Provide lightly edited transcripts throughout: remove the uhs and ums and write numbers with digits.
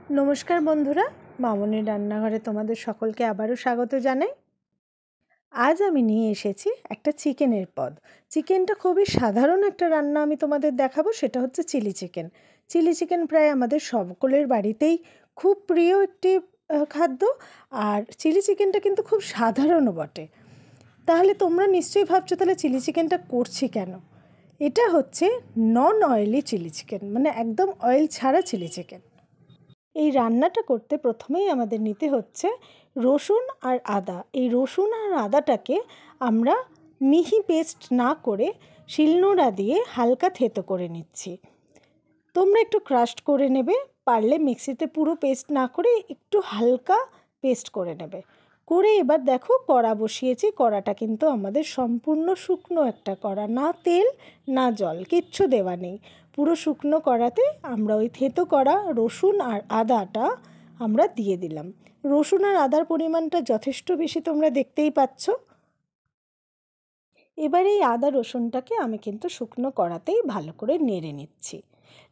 नमस्कार बंधुरा मामनिर रान्नाघरे तोमादेर सकलके आबारो स्वागत जानाई। आज आमी निये एसेछि एकटा चिकेनेर पद। चिकेनटा खूबई साधारण एकटा रान्ना आमी तोमादेर देखाबो, सेटा हच्छे चिली चिकेन। चिली चिकेन प्राय आमादेर सकलेर बाड़ीतेई खूब प्रिय एकटी खाद्य। आर चिली चिकेनटा किन्तु खूब साधारणो बटे। ताहले तोमरा निश्चयई भाबछो ताहले चिली चिकेनटा करछि केन। एटा हच्छे नन अयेली चिली चिकेन, माने एकदम अयेल छाड़ा चिली चिकेन। এই রান্নাটা করতে প্রথমেই আমাদের নিতে হচ্ছে রসুন আর আদা। এই রসুন আর আদাটাকে আমরা মিহি পেস্ট না করে শিলনোড়া দিয়ে হালকা থেতো করে নিচ্ছি। তোমরা একটু ক্রাশড করে নেবে, পারলে মিক্সিতে পুরো পেস্ট না করে একটু হালকা পেস্ট করে নেবে। করে এবার দেখো কড়া বসিয়েছি। কড়াটা কিন্তু আমাদের সম্পূর্ণ শুকনো একটা কড়া, না তেল না জল, কিচ্ছু দেওয়া নেই। পুরো শুকনো কড়াতে আমরা ওই থেতো করা রসুন আর আদাটা আমরা দিয়ে দিলাম। রসুন আর আদার পরিমাণটা যথেষ্ট বেশি, তোমরা দেখতেই পাচ্ছ। এবার এই আদা রসুনটাকে আমি কিন্তু শুকনো কড়াতেই ভালো করে নেড়ে নিচ্ছি।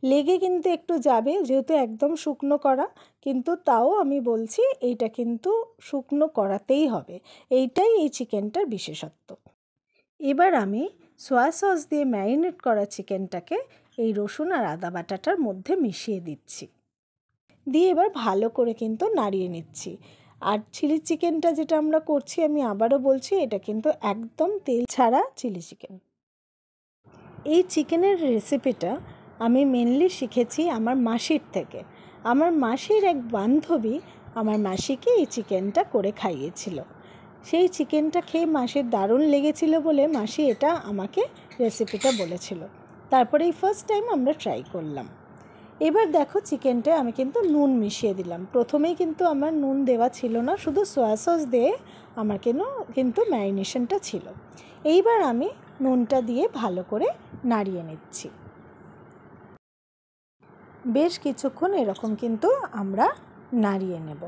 লেগে কিন্তু একটু যাবে যেহেতু একদম শুকনো কড়া, কিন্তু তাও আমি বলছি এইটা কিন্তু শুকনো কড়াতেই হবে। এইটাই এই চিকেনটার বিশেষত্ব। এবার আমি সয়া সস দিয়ে ম্যারিনেট করা চিকেনটাকে এই রসুন আর আদা বাটাটার মধ্যে মিশিয়ে দিচ্ছি। দিয়ে এবার ভালো করে কিন্তু নাড়িয়ে নিচ্ছি। আর চিলি চিকেনটা যেটা আমরা করছি, আমি আবারও বলছি, এটা কিন্তু একদম তেল ছাড়া চিলি চিকেন। এই চিকেনের রেসিপিটা আমি মেনলি শিখেছি আমার মাসির থেকে। আমার মাসির এক বান্ধবী আমার মাসিকে এই চিকেনটা করে খাইয়েছিল। সেই চিকেনটা খেয়ে মাসির দারুণ লেগেছিল বলে মাসি এটা আমাকে রেসিপিটা বলেছিল। তারপরে এই ফার্স্ট টাইম আমরা ট্রাই করলাম। এবার দেখো চিকেনটায় আমি কিন্তু নুন মিশিয়ে দিলাম। প্রথমেই কিন্তু আমার নুন দেওয়া ছিল না, শুধু সয়া সস দিয়ে আমার কিন্তু ম্যারিনেশনটা ছিল। এইবার আমি নুনটা দিয়ে ভালো করে নাড়িয়ে নিচ্ছি। বেশ কিছুক্ষণ এরকম কিন্তু আমরা নাড়িয়ে নেব।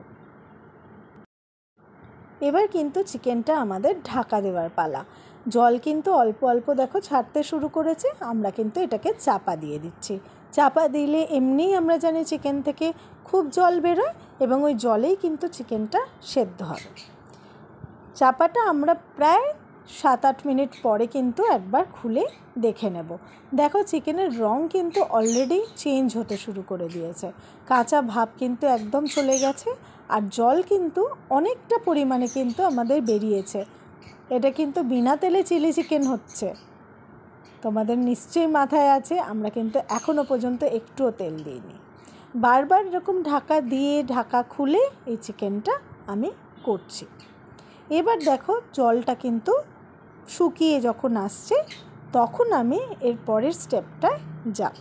এবার কিন্তু চিকেনটা আমাদের ঢাকা দেওয়ার পালা। জল কিন্তু অল্প অল্প দেখো ছাড়তে শুরু করেছে। আমরা কিন্তু এটাকে চাপা দিয়ে দিচ্ছি। চাপা দিলে এমনিই আমরা জানি চিকেন থেকে খুব জল বেরোয় এবং ওই জলেই কিন্তু চিকেনটা সেদ্ধ হবে। চাপাটা আমরা প্রায় 7-8 মিনিট পরে কিন্তু একবার খুলে দেখে নেব। দেখো চিকেনের রং কিন্তু অলরেডি চেঞ্জ হতে শুরু করে দিয়েছে। কাঁচা ভাব কিন্তু একদম চলে গেছে। আর জল কিন্তু অনেকটা পরিমাণে কিন্তু আমাদের বেরিয়েছে। এটা কিন্তু বিনা তেলে চিলি চিকেন হচ্ছে। তোমাদের নিশ্চয়ই মাথায় আছে আমরা কিন্তু এখনও পর্যন্ত একটুও তেল দিইনি। বারবার এরকম ঢাকা দিয়ে ঢাকা খুলে এই চিকেনটা আমি করছি। এবার দেখো জলটা কিন্তু শুকিয়ে যখন আসছে তখন আমি এর পরের স্টেপটায় যাব।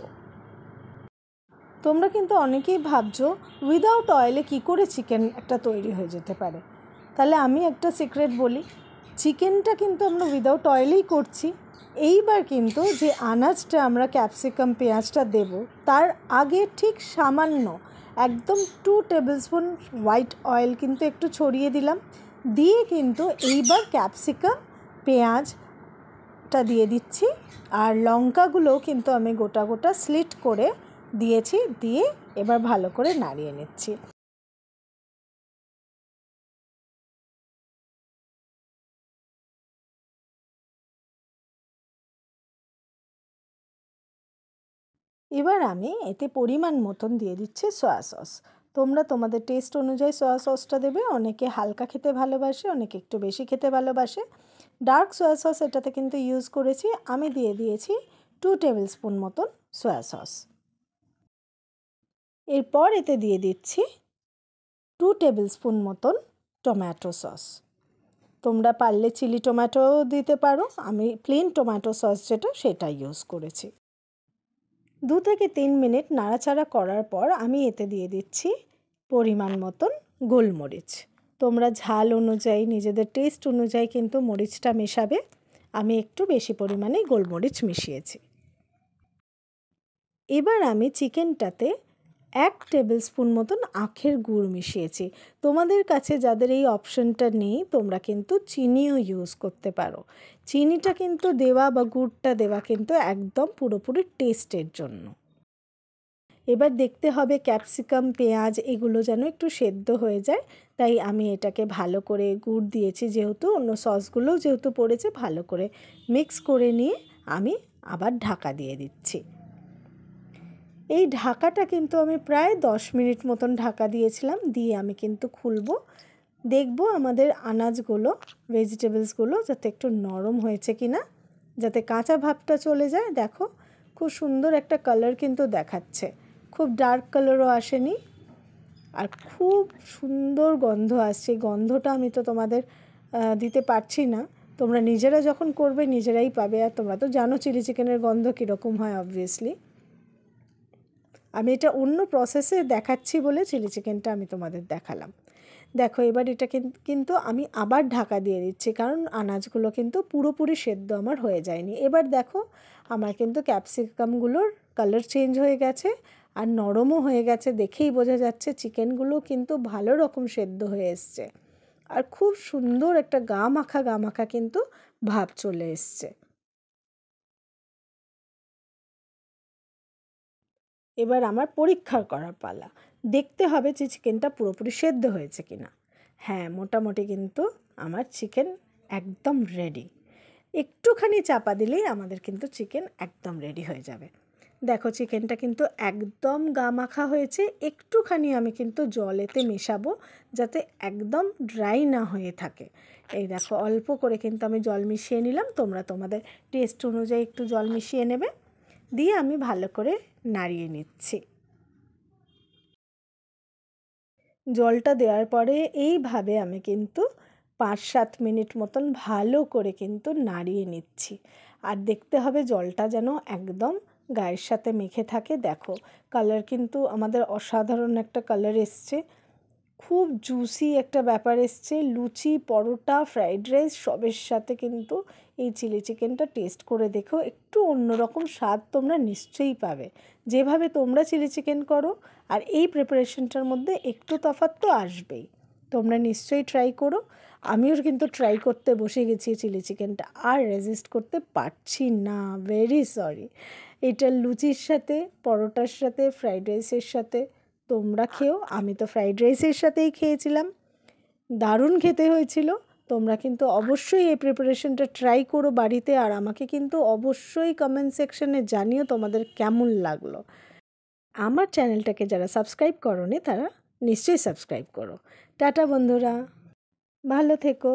তোমরা কিন্তু অনেকেই ভাবছো উইদাউট অয়েলে কী করে চিকেন একটা তৈরি হয়ে যেতে পারে। তাহলে আমি একটা সিক্রেট বলি, চিকেনটা কিন্তু আমরা উইদাউট অয়েলেই করছি। এইবার কিন্তু যে আনাজটা আমরা ক্যাপসিকাম পেঁয়াজটা দেব, তার আগে ঠিক সামান্য একদম 2 টেবিলস্পুন হোয়াইট অয়েল কিন্তু একটু ছড়িয়ে দিলাম। দিয়ে কিন্তু এইবার ক্যাপসিকাম পেঁয়াজটা দিয়ে দিচ্ছি। আর লঙ্কাগুলোও কিন্তু আমি গোটা গোটা স্লিট করে দিয়েছি। দিয়ে এবার ভালো করে নাড়িয়ে নিচ্ছি। এবার আমি এতে পরিমাণ মতন দিয়ে দিচ্ছি সয়া সস। তোমরা তোমাদের টেস্ট অনুযায়ী সয়া সসটা দেবে। অনেকে হালকা খেতে ভালোবাসে, অনেকে একটু বেশি খেতে ভালোবাসে। ডার্ক সয়া সস এটাতে কিন্তু ইউজ করেছি। আমি দিয়ে দিয়েছি 2 টেবিলস্পুন মতন সয়া সস। এরপর এতে দিয়ে দিচ্ছি 2 টেবিলস্পুন মতন টমেটো সস। তোমরা পারলে চিলি টমেটোও দিতে পারো। আমি প্লেন টমেটো সস যেটা সেটা ইউজ করেছি। 2 থেকে 3 মিনিট নাড়াচাড়া করার পর আমি এতে দিয়ে দিচ্ছি পরিমাণ মতন গোলমরিচ। তোমরা ঝাল অনুযায়ী নিজেদের টেস্ট অনুযায়ী কিন্তু মরিচটা মেশাবে। আমি একটু বেশি পরিমাণে গোলমরিচ মিশিয়েছি। এবার আমি চিকেনটাতে 1 টেবিলস্পুন মতন আখের গুড় মিশিয়েছি। তোমাদের কাছে যাদের এই অপশনটা নেই তোমরা কিন্তু চিনিও ইউজ করতে পারো। চিনিটা কিন্তু দেওয়া বা গুড়টা দেওয়া কিন্তু একদম পুরোপুরি টেস্টের জন্য। এবার দেখতে হবে ক্যাপসিকাম, পেঁয়াজ এগুলো যেন একটু সেদ্ধ হয়ে যায়, তাই আমি এটাকে ভালো করে গুড় দিয়েছি যেহেতু, অন্য সসগুলোও যেহেতু পড়েছে, ভালো করে মিক্স করে নিয়ে আমি আবার ঢাকা দিয়ে দিচ্ছি। এই ঢাকাটা কিন্তু আমি প্রায় 10 মিনিট মতন ঢাকা দিয়েছিলাম, দিয়ে আমি কিন্তু খুলবো, দেখব আমাদের আনাজগুলো, ভেজিটেবলসগুলো যাতে একটু নরম হয়েছে কিনা, যাতে কাঁচা ভাবটা চলে যায়। দেখো খুব সুন্দর একটা কালার কিন্তু দেখাচ্ছে, খুব ডার্ক কালারও আসেনি, আর খুব সুন্দর গন্ধ আসছে। গন্ধটা আমি তো তোমাদের দিতে পারছি না, তোমরা নিজেরা যখন করবে নিজেরাই পাবে। আর তোমরা তো জানো চিলি চিকেনের গন্ধ কীরকম হয় অবভিয়াসলি। আমি এটা অন্য প্রসেসে দেখাচ্ছি বলে চিলি চিকেনটা আমি তোমাদের দেখালাম। দেখো এবার এটা কিন্তু আমি আবার ঢাকা দিয়ে দিচ্ছি, কারণ আনাজগুলো কিন্তু পুরোপুরি সেদ্ধ আমার হয়ে যায়নি। এবার দেখো আমার কিন্তু ক্যাপসিকামগুলোর কালার চেঞ্জ হয়ে গেছে আর নরমও হয়ে গেছে, দেখেই বোঝা যাচ্ছে চিকেনগুলো কিন্তু ভালো রকম সেদ্ধ হয়ে এসছে, আর খুব সুন্দর একটা গা মাখা কিন্তু ভাব চলে এসছে। এবার আমার পরীক্ষা করার পালা, দেখতে হবে যে চিকেনটা পুরোপুরি সেদ্ধ হয়েছে কিনা। হ্যাঁ, মোটামুটি কিন্তু আমার চিকেন একদম রেডি। একটুখানি চাপা দিলেই আমাদের কিন্তু চিকেন একদম রেডি হয়ে যাবে। দেখো চিকেনটা কিন্তু একদম গা মাখা হয়েছে, একটুখানি আমি কিন্তু জলেতে মেশাবো যাতে একদম ড্রাই না হয়ে থাকে। এই দেখো অল্প করে কিন্তু আমি জল মিশিয়ে নিলাম, তোমরা তোমাদের টেস্ট অনুযায়ী একটু জল মিশিয়ে নেবে, দিয়ে আমি ভালো করে নাড়িয়ে নিচ্ছি। জলটা দেওয়ার পরে এইভাবে আমি কিন্তু 5-7 মিনিট মতন ভালো করে কিন্তু নাড়িয়ে নিচ্ছি। আর দেখতে হবে জলটা যেন একদম গায়ের সাথে মেখে থাকে। দেখো কালার কিন্তু আমাদের অসাধারণ একটা কালার এসছে, খুব জুসি একটা ব্যাপার এসছে। লুচি, পরোটা, ফ্রাইড রাইস সবের সাথে কিন্তু এই চিলি চিকেনটা টেস্ট করে দেখো, একটু অন্যরকম স্বাদ তোমরা নিশ্চয়ই পাবে। যেভাবে তোমরা চিলি চিকেন করো আর এই প্রিপারেশনটার মধ্যে একটু তফাৎ তো আসবেই। তোমরা নিশ্চয়ই ট্রাই করো। আমিও কিন্তু ট্রাই করতে বসে গেছি চিলি চিকেনটা, আর রেজিস্ট করতে পারছি না, ভেরি সরি। এটা লুচির সাথে, পরোটার সাথে, ফ্রাইড রাইসের সাথে তোমরা খেও, আমি তো ফ্রাইড রাইসের সাথেই খেয়েছিলাম, দারুণ খেতে হয়েছিল। তোমরা কিন্তু অবশ্যই এই প্রিপারেশনটা ট্রাই করো বাড়িতে, আর আমাকে কিন্তু অবশ্যই কমেন্ট সেকশনে জানিও তোমাদের কেমন লাগলো। আমার চ্যানেলটাকে যারা সাবস্ক্রাইব করোনি তারা নিশ্চয়ই সাবস্ক্রাইব করো। টাটা বন্ধুরা, ভালো থেকো।